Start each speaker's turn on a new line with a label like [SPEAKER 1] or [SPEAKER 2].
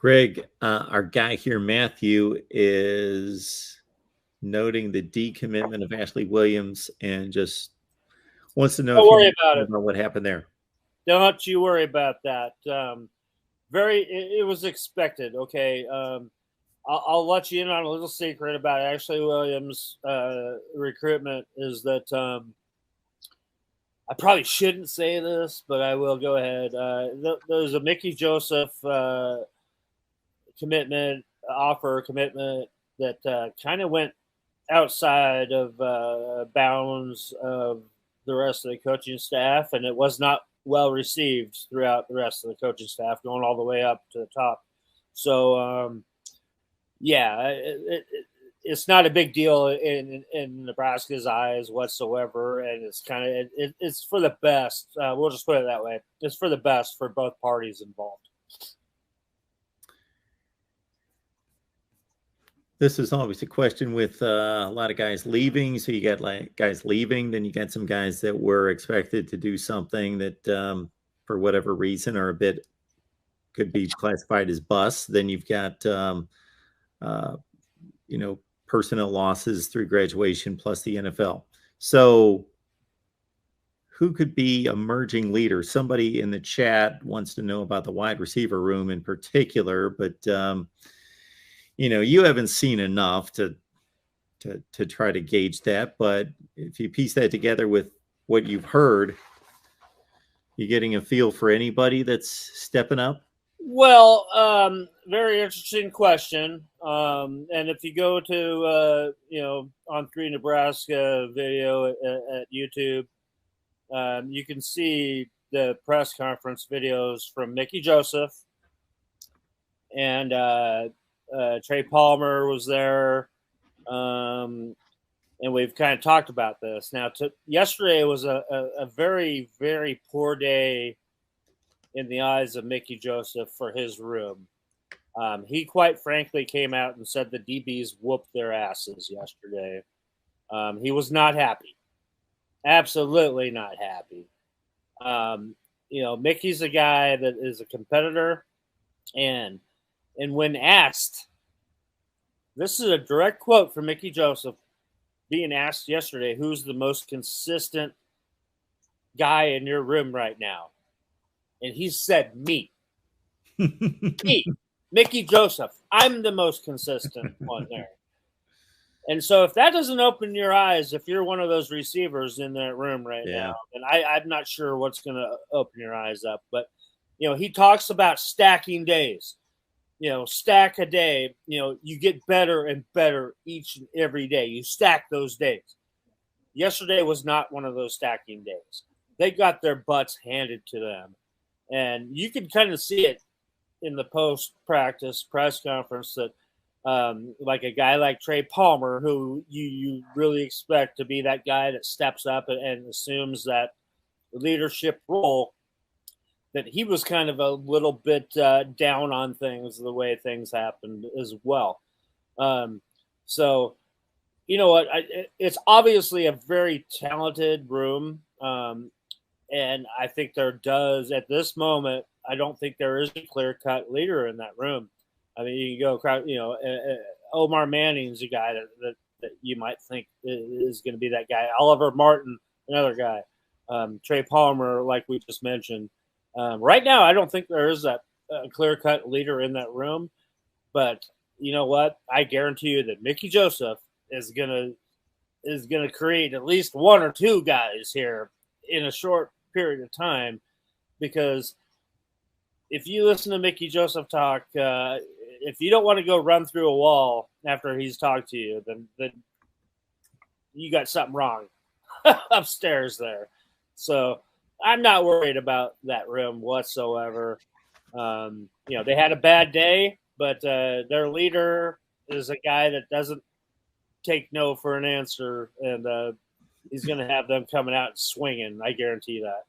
[SPEAKER 1] Greg, our guy here, Matthew, is noting the decommitment of Ashley Williams and just wants to know if
[SPEAKER 2] Don't
[SPEAKER 1] you
[SPEAKER 2] worry about
[SPEAKER 1] know
[SPEAKER 2] it.
[SPEAKER 1] about what happened there.
[SPEAKER 2] Don't you worry about that. It was expected. Okay. I'll let you in on a little secret about Ashley Williams' recruitment is that I probably shouldn't say this, but I will go ahead. There's a Mickey Joseph commitment that kind of went outside of bounds of the rest of the coaching staff, and it was not well received throughout the rest of the coaching staff, going all the way up to the top. So, it's not a big deal in Nebraska's eyes whatsoever, and it's kind of it's for the best. We'll just put it that way. It's for the best for both parties involved.
[SPEAKER 1] This is always a question with a lot of guys leaving. So you got like guys leaving, then you got some guys that were expected to do something that, for whatever reason, are a bit could be classified as busts. Then you've got, personnel losses through graduation plus the NFL. So who could be emerging leader? Somebody in the chat wants to know about the wide receiver room in particular, but you haven't seen enough to try to gauge that. But if you piece that together with what you've heard, you getting a feel for anybody that's stepping up?
[SPEAKER 2] Well, very interesting question. And if you go to, on 3 Nebraska video at YouTube, you can see the press conference videos from Mickey Joseph and Trey Palmer was there. And we've kind of talked about this. Now, yesterday was a very, very poor day in the eyes of Mickey Joseph for his room. He quite frankly came out and said the DBs whooped their asses yesterday. He was not happy. Absolutely not happy. Mickey's a guy that is a competitor, and when asked, this is a direct quote from Mickey Joseph being asked yesterday, who's the most consistent guy in your room right now? And he said, me. Me. Mickey Joseph. I'm the most consistent one there. And so if that doesn't open your eyes, if you're one of those receivers in that room right now, then I'm not sure what's going to open your eyes up. But, he talks about stacking days. Stack a day. You get better and better each and every day. You stack those days. Yesterday was not one of those stacking days. They got their butts handed to them. And you can kind of see it in the post-practice press conference that like a guy like Trey Palmer, who you really expect to be that guy that steps up and assumes that leadership role, that he was kind of a little bit down on things, the way things happened as well. So, you know what? It's obviously a very talented room. And I think at this moment, I don't think there is a clear-cut leader in that room. I mean, you can go, Omar Manning's a guy that you might think is going to be that guy. Oliver Martin, another guy. Trey Palmer, like we just mentioned. Right now, I don't think there is that clear-cut leader in that room. But you know what? I guarantee you that Mickey Joseph is gonna create at least one or two guys here in a short period of time, because if you listen to Mickey Joseph talk, if you don't want to go run through a wall after he's talked to you, then you got something wrong upstairs there. So I'm not worried about that room whatsoever. They had a bad day, but their leader is a guy that doesn't take no for an answer, and he's going to have them coming out and swinging. I guarantee that.